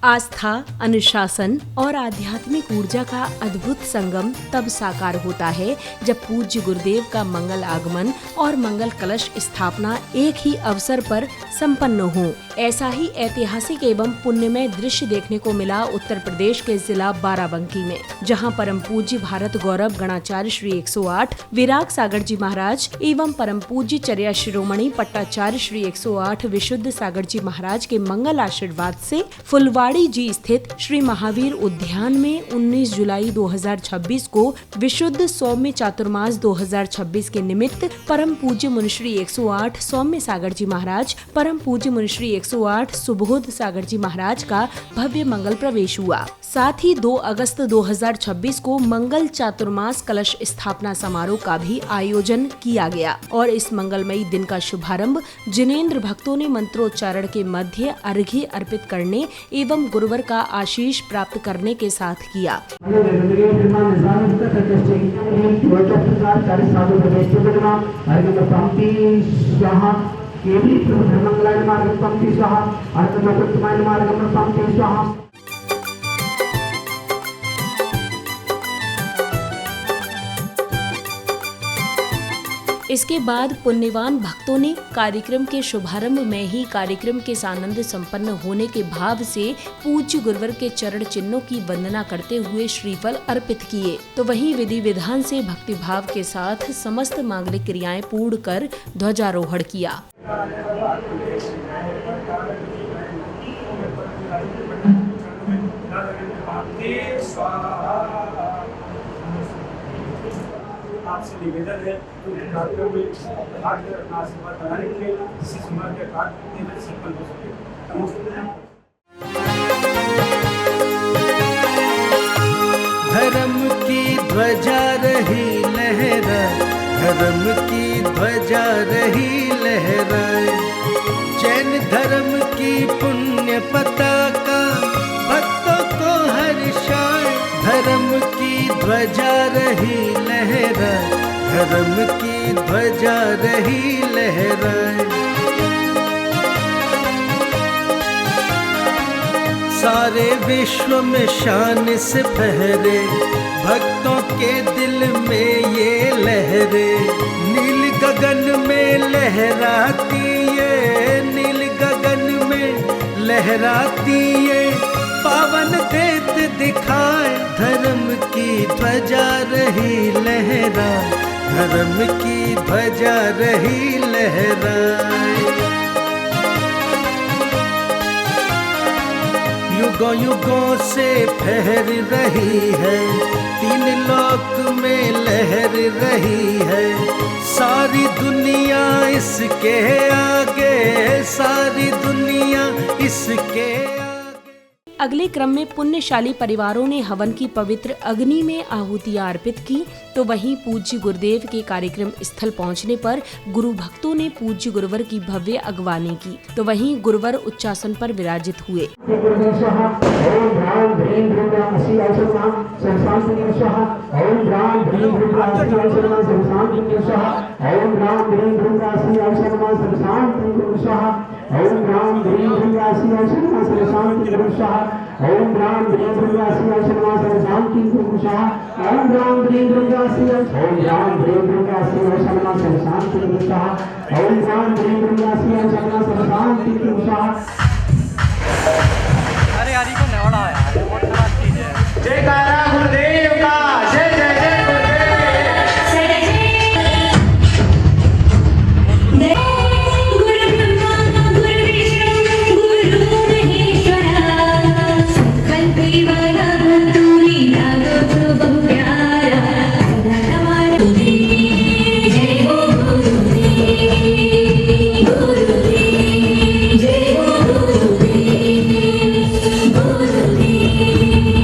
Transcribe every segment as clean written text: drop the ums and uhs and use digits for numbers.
आस्था, अनुशासन और आध्यात्मिक ऊर्जा का अद्भुत संगम तब साकार होता है जब पूज्य गुरुदेव का मंगल आगमन और मंगल कलश स्थापना एक ही अवसर पर संपन्न हो। ऐसा ही ऐतिहासिक एवं पुण्यमय दृश्य देखने को मिला उत्तर प्रदेश के जिला बाराबंकी में, जहां परम पूज्य भारत गौरव गणाचार्य श्री 108 विराग सागर जी महाराज एवं परम पूज्य चर्या शिरोमणि पट्टाचार्य श्री 108 विशुद्ध सागर जी महाराज के मंगल आशीर्वाद से फुलवाड़ी जी स्थित श्री महावीर उद्यान में 19 जुलाई 2026 को विशुद्ध सौम्य चातुर्मास 2026 के निमित्त परम पूज्य मुनिश्री 108 सौम्य सागर जी महाराज, परम पूज्य मुनिश्री 108 सुबोध सागर जी महाराज का भव्य मंगल प्रवेश हुआ। साथ ही 2 अगस्त 2026 को मंगल चातुर्मास कलश स्थापना समारोह का भी आयोजन किया गया और इस मंगलमयी दिन का शुभारंभ जिनेंद्र भक्तों ने मंत्रोच्चारण के मध्य अर्घ्य अर्पित करने एवं गुरुवर का आशीष प्राप्त करने के साथ किया। इसके बाद पुण्यवान भक्तों ने कार्यक्रम के शुभारंभ में ही कार्यक्रम के सानंद संपन्न होने के भाव से पूज्य गुरुवर के चरण चिन्हों की वंदना करते हुए श्रीफल अर्पित किए, तो वहीं विधि विधान से भक्ति भाव के साथ समस्त मांगलिक क्रियाएं पूर्ण कर ध्वजारोहण किया। आपसे निवेदन है तो कार्यक्रम में भाग कर अपना आशीर्वाद बनाने के लिए इसी सुमन के कार्य संपन्न हो सके। धर्म की ध्वजा रही लहराए, धर्म की ध्वजा रही लहराए, जैन धर्म की पुण्य पताका भक्तों को हर्षाए। धर्म की ध्वजा रही लहराए, धर्म की ध्वजा रही लहराए, सारे विश्व में शान से फहरे, भक्तों के दिल में ये लहरे। नील गगन में लहराती ये, नील गगन में लहराती ये, पावन देत दिखाए। धर्म की ध्वजा रही लहराए, धर्म की ध्वजा रही लहराए। युगों युगों से फहर रही है, 3 लोक में लहर रही है, सारी दुनिया इसके आगे, सारी दुनिया इसके आगे। अगले क्रम में पुण्यशाली परिवारों ने हवन की पवित्र अग्नि में आहुतियां अर्पित की, तो वहीं पूज्य गुरुदेव के कार्यक्रम स्थल पहुंचने पर गुरु भक्तों ने पूज्य गुरुवर की भव्य अगवानी की, तो वहीं गुरुवर उच्चासन पर विराजित हुए। ओम राम ह्रीं भृंगासी औषधमा सर्वशांति पुरुषः। ओम राम ह्रीं भृंगासी औषधमा सर्वशांति पुरुषः। ओम राम ह्रीं भृंगासी ओम राम ह्रीं भृंगासी औषधमा सर्वशांति पुरुषः। ओम राम ह्रीं भृंगासी औषधमा सर्वशांति पुरुषः। अरे यार को नेवड़ा है यार, बहुत खराब चीज है। जयकारा गुरुदेव का, जय जय जय गुरुदेव।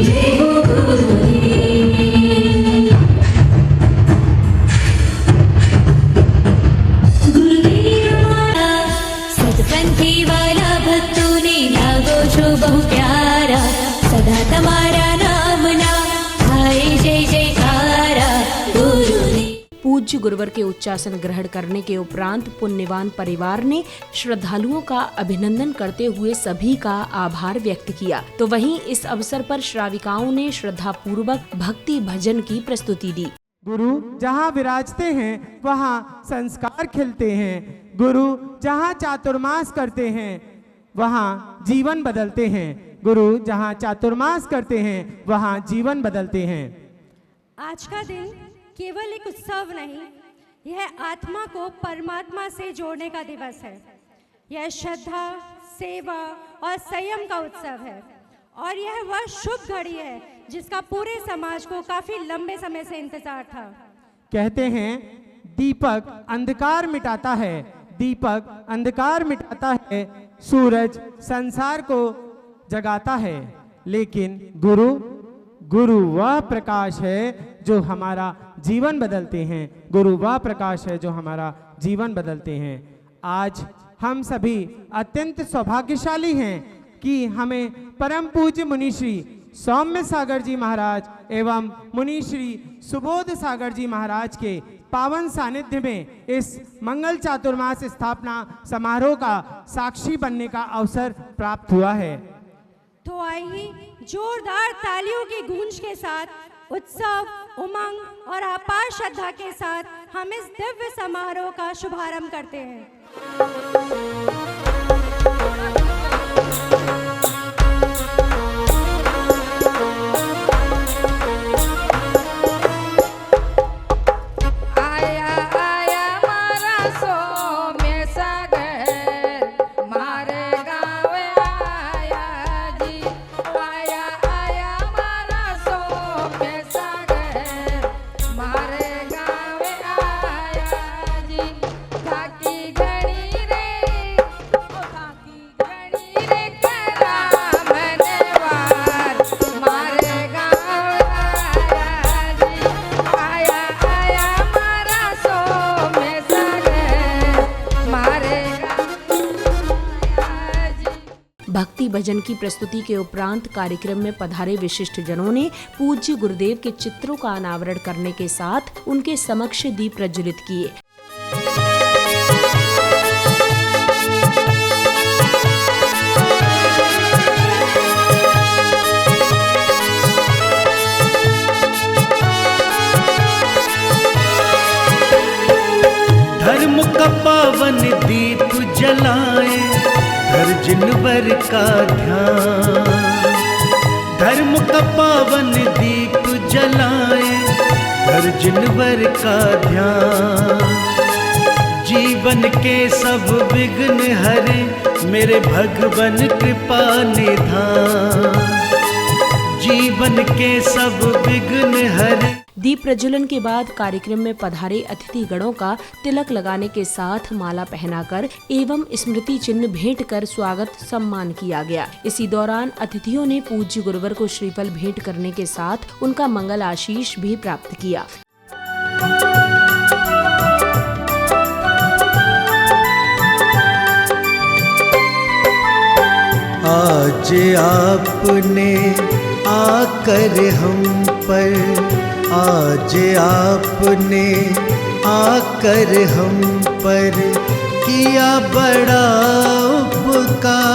Jai Guru गुरुवर के उच्चासन ग्रहण करने के उपरांत पुण्यवान परिवार ने श्रद्धालुओं का अभिनंदन करते हुए सभी का आभार व्यक्त किया। तो वहीं इस अवसर पर श्राविकाओं ने श्रद्धा पूर्वक भक्ति भजन की प्रस्तुति दी। गुरु जहाँ विराजते हैं वहाँ संस्कार खिलते हैं। गुरु जहाँ चातुर्मास करते हैं वहाँ जीवन बदलते हैं। गुरु जहाँ चातुर्मास करते हैं वहाँ जीवन बदलते हैं। आज का दिन केवल एक उत्सव नहीं, यह आत्मा को परमात्मा से जोड़ने का दिवस है। यह श्रद्धा, सेवा और संयम का उत्सव है और यह वह शुभ घड़ी है जिसका पूरे समाज को काफी लंबे समय से इंतजार था। कहते हैं दीपक अंधकार मिटाता है, दीपक अंधकार मिटाता है, सूरज संसार को जगाता है, लेकिन गुरु वह प्रकाश है जो हमारा जीवन बदलते हैं। गुरु वह प्रकाश है जो हमारा जीवन बदलते हैं। आज हम सभी अत्यंत सौभाग्यशाली हैं कि हमें परम पूज्य मुनिश्री सौम्य सागर जी महाराज एवं मुनिश्री सुबोध सागर जी महाराज के पावन सानिध्य में इस मंगल चातुर्मास स्थापना समारोह का साक्षी बनने का अवसर प्राप्त हुआ है। तो आइए जोरदार तालियों की गूंज के साथ, उत्सव, उमंग और अपार श्रद्धा के साथ हम इस दिव्य समारोह का शुभारंभ करते हैं। भक्ति भजन की प्रस्तुति के उपरांत कार्यक्रम में पधारे विशिष्ट जनों ने पूज्य गुरुदेव के चित्रों का अनावरण करने के साथ उनके समक्ष दीप प्रज्वलित किए। धर्म का पावन दीप जलाए, धर जिनवर का ध्यान। धर्म का पावन दीप जलाए, धर जिनवर का ध्यान। जीवन के सब विघ्न हरे, मेरे भगवन कृपा निधान। जीवन के सब विघ्न हरे। दीप प्रज्वलन के बाद कार्यक्रम में पधारे अतिथि गणों का तिलक लगाने के साथ माला पहनाकर एवं स्मृति चिन्ह भेंट कर स्वागत सम्मान किया गया। इसी दौरान अतिथियों ने पूज्य गुरुवर को श्रीफल भेंट करने के साथ उनका मंगल आशीष भी प्राप्त किया। आज आपने आकर हम पर, आज आपने आकर हम पर किया बड़ा उपकार।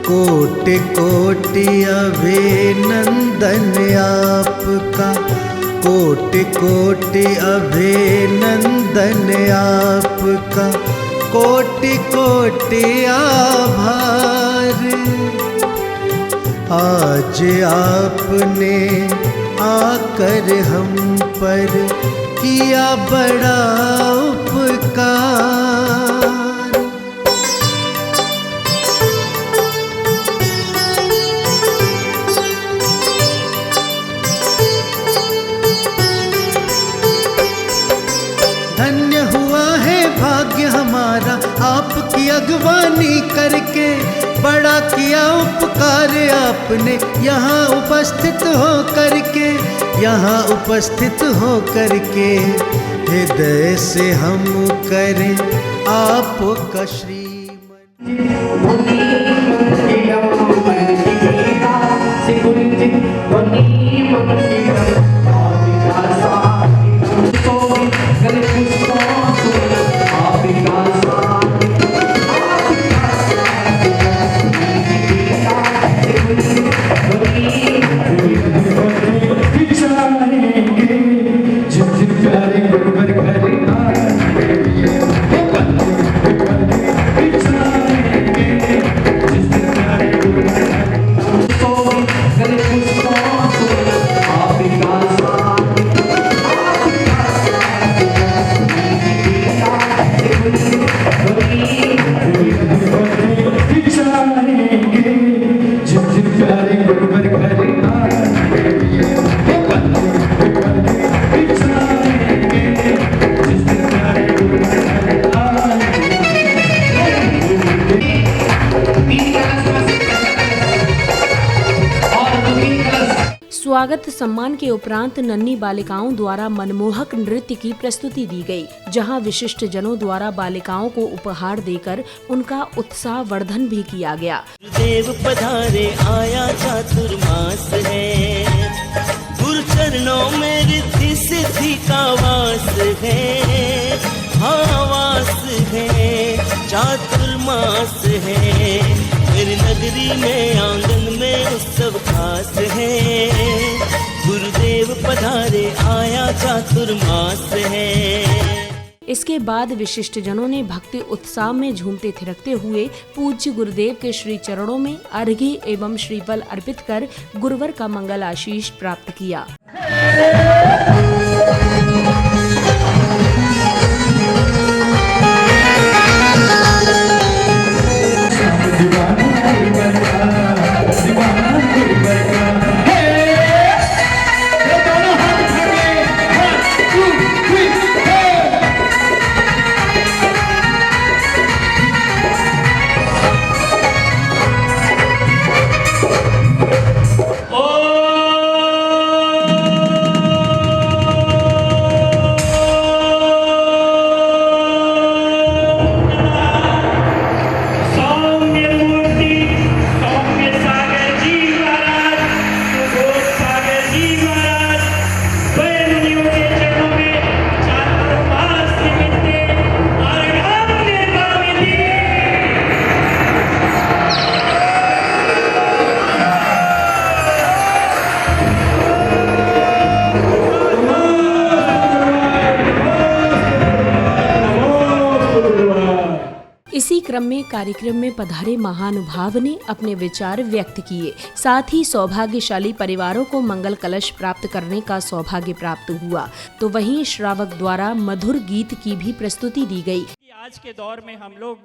कोटि कोटि अभिनंदन आपका, कोटि कोटि अभिनंदन आपका, कोटि कोटि आभार। आज आपने आकर हम पर किया बड़ा उपकार। धन्य हुआ है भाग्य हमारा आपकी अगवानी करके। बड़ा किया उपकार आपने यहाँ उपस्थित हो करके, यहाँ उपस्थित हो करके। हृदय से हम करें आपका श्रीमन। स्वागत सम्मान के उपरांत नन्ही बालिकाओं द्वारा मनमोहक नृत्य की प्रस्तुति दी गई, जहां विशिष्ट जनों द्वारा बालिकाओं को उपहार देकर उनका उत्साह वर्धन भी किया गया। देव पधारे आया चातुर्मास है, गुरु चरणों में रिद्धि सिद्धि का वास है, हाँ वास है, चातुर्मास है, मेरी नगरी में आंगन में उत्सव खास है, गुरुदेव पधारे आया चातुर्मास है। इसके बाद विशिष्ट जनों ने भक्ति उत्साह में झूमते थिरकते हुए पूज्य गुरुदेव के श्री चरणों में अर्घ्य एवं श्रीफल अर्पित कर गुरुवर का मंगल आशीष प्राप्त किया। इसी क्रम में कार्यक्रम में पधारे महानुभाव ने अपने विचार व्यक्त किए। साथ ही सौभाग्यशाली परिवारों को मंगल कलश प्राप्त करने का सौभाग्य प्राप्त हुआ। तो वहीं श्रावक द्वारा मधुर गीत की भी प्रस्तुति दी गई। आज के दौर में हम लोग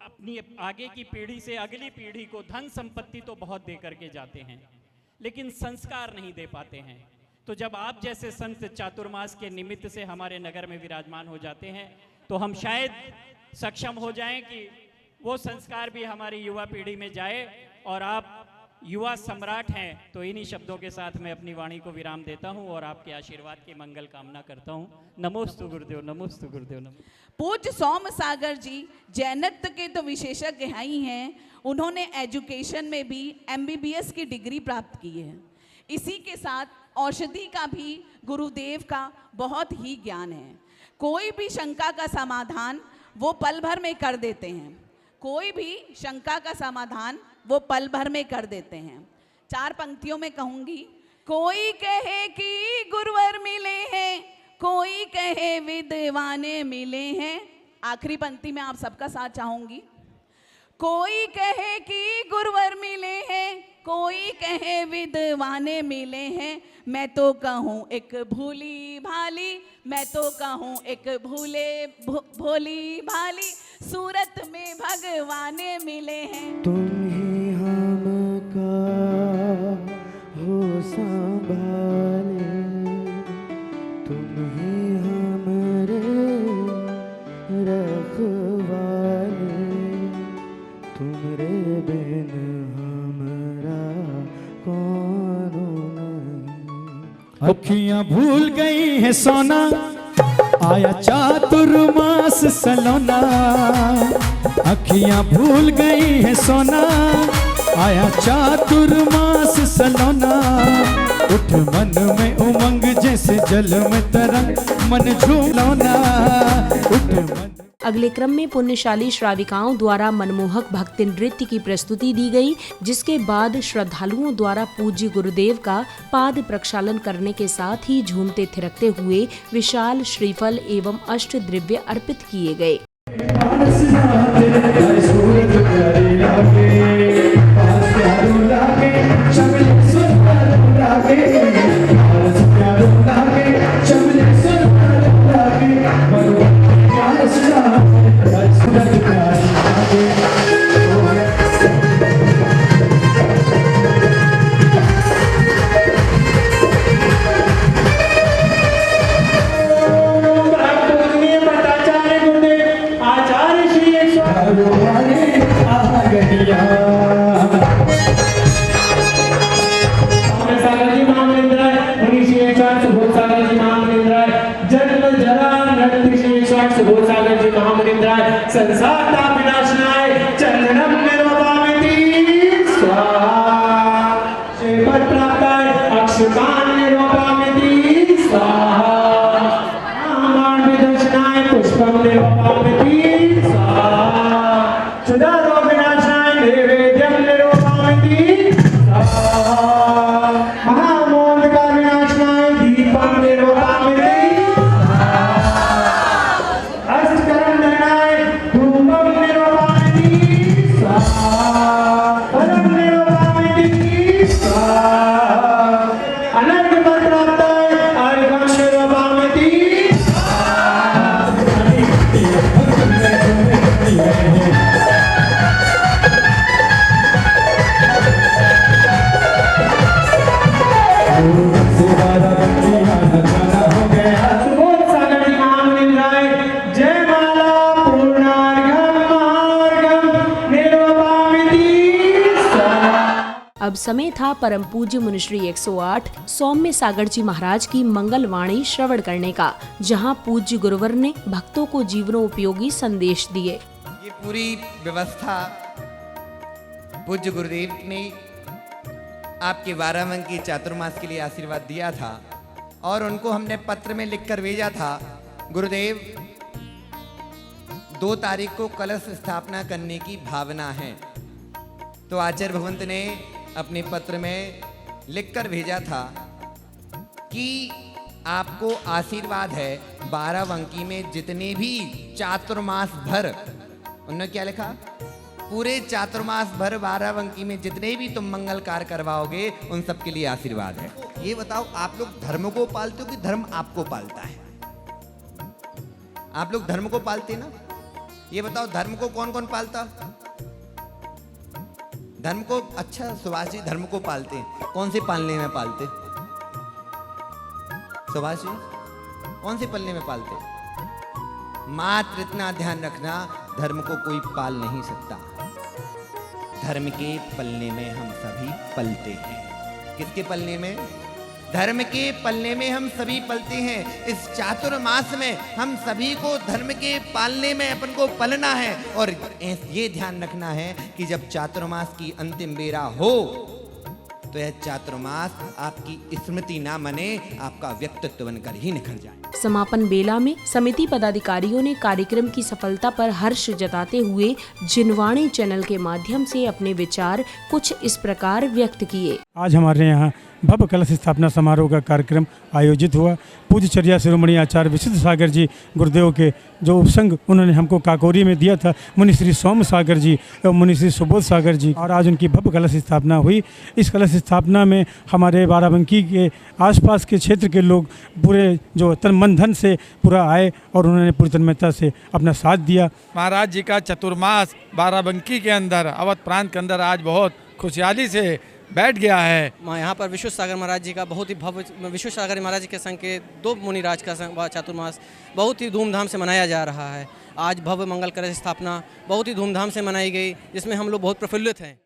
अपनी आगे की पीढ़ी से अगली पीढ़ी को धन संपत्ति तो बहुत दे करके जाते हैं, लेकिन संस्कार नहीं दे पाते हैं। तो जब आप जैसे संत चातुर्मास के निमित्त से हमारे नगर में विराजमान हो जाते हैं, तो हम शायद सक्षम हो जाएं कि वो संस्कार भी हमारी युवा पीढ़ी में जाए। और आप युवा सम्राट हैं, तो इन्हीं शब्दों के साथ मैं अपनी वाणी को विराम देता हूं और आपके आशीर्वाद की मंगल कामना करता हूं। नमोस्तु गुरुदेव, नमोस्तु गुरुदेव। पूज्य सोम सागर जी जैनत्व के तो विशेषज्ञ ही हैं। उन्होंने एजुकेशन में भी MBBS की डिग्री प्राप्त की है। इसी के साथ औषधि का भी गुरुदेव का बहुत ही ज्ञान है। कोई भी शंका का समाधान वो पल भर में कर देते हैं। कोई भी शंका का समाधान वो पल भर में कर देते हैं। 4 पंक्तियों में कहूंगी। कोई कहे कि गुरुवर मिले हैं, कोई कहे विद्वाने मिले हैं। आखिरी पंक्ति में आप सबका साथ चाहूंगी। कोई कहे कि गुरुवर मिले हैं, कोई कहे विद्वाने मिले हैं। मैं तो कहूँ एक भूली भाली, मैं तो कहूँ एक भोली भाली, सूरत में भगवाने मिले हैं। तुम ही हमका हो संभाले, तुम ही हमरे रखवाले, तुमरे बिन हमरा कौन नहीं। अखियां भूल गई है सोना, आया चातुर्मास सलोना। अखियां भूल गई है सोना, आया चातुर्मास सलोना। उठ मन में उमंग जैसे जल में तरंग, मन झूलोना। उठ मन। अगले क्रम में पुण्यशाली श्राविकाओं द्वारा मनमोहक भक्ति नृत्य की प्रस्तुति दी गई, जिसके बाद श्रद्धालुओं द्वारा पूज्य गुरुदेव का पाद प्रक्षालन करने के साथ ही झूमते थिरकते हुए विशाल श्रीफल एवं अष्ट द्रव्य अर्पित किए गए। आचार्य श्री जला नृत्य शेषाट सुबोध सागर जी महामुनिंद्राय संसार ताप विनाशनाय चंदनम निरोपामिति स्वाहा श्रीपद प्राप्ताय अक्षतान निरोपामिति स्वाहा रामाण विदर्शनाय पुष्पम निरोपामिति स्वाहा क्षुधा रोग विनाशनाय नैवेद्यम निरोपामिति स्वाहा महामोद का विनाशनाय दीपम निरोपामिति अष्टकर्म दहनाय धूमम निरोपामिति स्वाहा परम निरोपामिति स्वाहा अनर्घ पद प्राप्ताय अर्घम निरोपामिति सुबोध सागर जी महामुनिंद्राय जय माला पूर्णार्घम मार्गम निरोपामिति स्वाहा। अब समय था परम पूज्य मुनिश्री 108 सौम्य सागर जी महाराज की मंगल वाणी श्रवण करने का, जहां पूज्य गुरुवर ने भक्तों को जीवनोपयोगी संदेश दिए। ये पूरी व्यवस्था पूज्य गुरुदेव ने आपके 12 अंक की चातुर्मास के लिए आशीर्वाद दिया था और उनको हमने पत्र में लिखकर भेजा था। गुरुदेव 2 तारीख को कलश स्थापना करने की भावना है, तो आचार्य भगवंत ने अपने पत्र में लिखकर भेजा था कि आपको आशीर्वाद है 12 अंकी में जितने भी चातुर्मास भर, उन्होंने क्या लिखा, पूरे चातुर्मास भर 12 अंकी में जितने भी तुम मंगल कार्य करवाओगे उन सब के लिए आशीर्वाद है। ये बताओ, आप लोग धर्म को पालते हो कि धर्म आपको पालता है? आप लोग धर्म को पालते ना? ये बताओ, धर्म को कौन कौन पालता? धर्म को, अच्छा सुभाष जी धर्म को पालते हैं, कौन से पालने में पालते? सुभाष जी कौन से पलने में पालते? मात्र इतना ध्यान रखना, धर्म को कोई पाल नहीं सकता। धर्म के पलने में हम सभी पलते हैं। किसके पलने में? धर्म के पलने में हम सभी पलते हैं। इस चातुर्मास में हम सभी को धर्म के पालने में अपन को पलना है और ये ध्यान रखना है कि जब चातुर्मास की अंतिम बेरा हो तो यह चातुर्मास आपकी स्मृति ना मने, आपका व्यक्तित्व बनकर ही निखर जाए। समापन बेला में समिति पदाधिकारियों ने कार्यक्रम की सफलता पर हर्ष जताते हुए जिनवाणी चैनल के माध्यम से अपने विचार कुछ इस प्रकार व्यक्त किए। आज हमारे यहाँ भव्य कलश स्थापना समारोह का कार्यक्रम आयोजित हुआ। पूज्य चर्या शिरोमणि आचार्य विशुद्ध सागर जी गुरुदेव के जो उपसंग उन्होंने हमको काकोरी में दिया था, मुनिश्री सौम्य सागर जी एवं मुनिश्री सुबोध सागर जी, और आज उनकी भव्य कलश स्थापना हुई। इस कलश स्थापना में हमारे बाराबंकी के आसपास के क्षेत्र के लोग पूरे जो तन मन धन से पूरा आए और उन्होंने पूरी तन्मयता से अपना साथ दिया। महाराज जी का चतुर्मास बाराबंकी के अंदर, अवध प्रांत के अंदर आज बहुत खुशहाली से बैठ गया है। यहाँ पर विश्व सागर महाराज जी का बहुत ही भव्य, विश्व सागर महाराज जी के संग के 2 मुनिराज का चातुर्मास बहुत ही धूमधाम से मनाया जा रहा है। आज भव्य मंगल कलश स्थापना बहुत ही धूमधाम से मनाई गई, जिसमें हम लोग बहुत प्रफुल्लित हैं।